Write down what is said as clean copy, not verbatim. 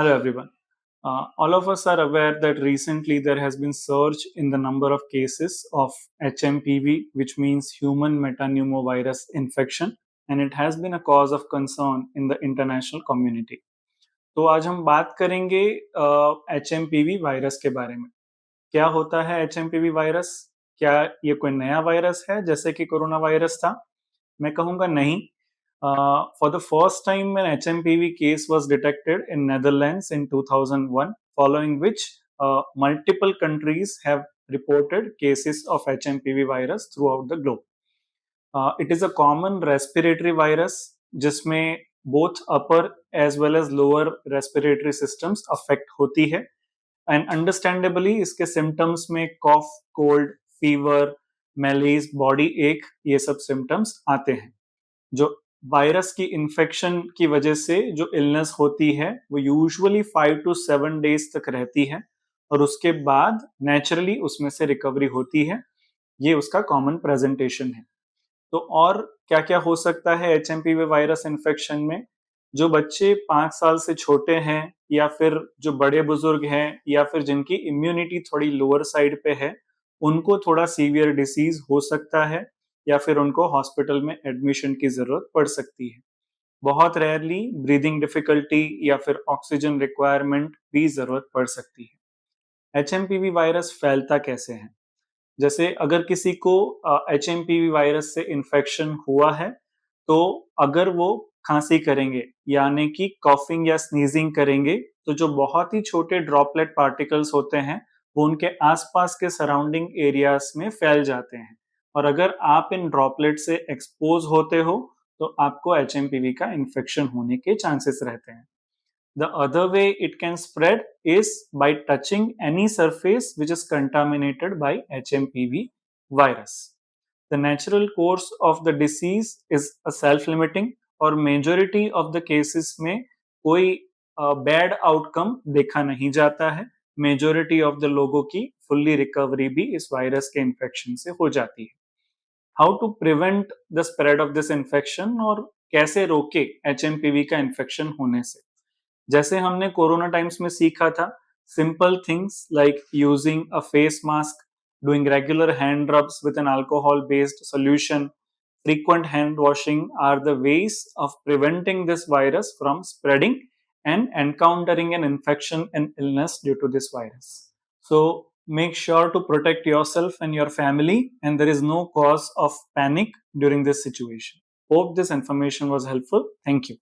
Hello everyone. All of us are aware that recently there has been surge in the number of cases of HMPV, which means human metapneumovirus infection, and it has been a cause of concern in the international community. तो आज हम बात करेंगे HMPV virus के बारे में। क्या होता है HMPV वायरस? क्या ये कोई नया वायरस है जैसे कि कोरोना वायरस था? मैं कहूँगा नहीं। For the first time, an HMPV case was detected in Netherlands in 2001, following which multiple countries have reported cases of HMPV virus throughout the globe. It is a common respiratory virus जिसमें both upper as well as lower respiratory systems affect होती है and understandably इसके symptoms में कॉफ, cold, fever, मैलेज, body एक, ये सब symptoms आते हैं। जो वायरस की इन्फेक्शन की वजह से जो इलनेस होती है वो यूजुअली 5 to 7 days तक रहती है और उसके बाद नेचुरली उसमें से रिकवरी होती है। ये उसका कॉमन प्रेजेंटेशन है। तो और क्या क्या हो सकता है HMPV वायरस इन्फेक्शन में? जो बच्चे 5 साल से छोटे हैं या फिर जो बड़े बुजुर्ग हैं या फिर जिनकी इम्यूनिटी थोड़ी लोअर साइड पे है, उनको थोड़ा सीवियर डिसीज हो सकता है या फिर उनको हॉस्पिटल में एडमिशन की जरूरत पड़ सकती है। बहुत रेयरली ब्रीदिंग डिफिकल्टी या फिर ऑक्सीजन रिक्वायरमेंट भी जरूरत पड़ सकती है। HMPV वायरस फैलता कैसे है? जैसे अगर किसी को HMPV वायरस से इन्फेक्शन हुआ है, तो अगर वो खांसी करेंगे यानी कि कॉफिंग या स्नीजिंग करेंगे, तो जो बहुत ही छोटे ड्रॉपलेट पार्टिकल्स होते हैं वो उनके आसपास के सराउंडिंग एरियाज में फैल जाते हैं और अगर आप इन ड्रॉपलेट से एक्सपोज होते हो तो आपको HMPV का इन्फेक्शन होने के चांसेस रहते हैं। The other way it can spread is by touching any surface which is contaminated by HMPV virus. The natural course of the disease is a self-limiting और majority of the cases में कोई bad outcome देखा नहीं जाता है। Majority of the लोगों की fully recovery भी इस वायरस के इन्फेक्शन से हो जाती है। How to prevent the spread of this infection और कैसे रोके HMPV का इन्फेक्शन होने से? जैसे हमने कोरोना टाइम्स में सीखा था, simple things like using a face mask, doing regular hand rubs with an alcohol based solution, frequent hand washing are the ways of preventing this virus from spreading and encountering an infection and illness due to this virus. So make sure to protect yourself and your family, and there is no cause of panic during this situation. Hope this information was helpful. Thank you.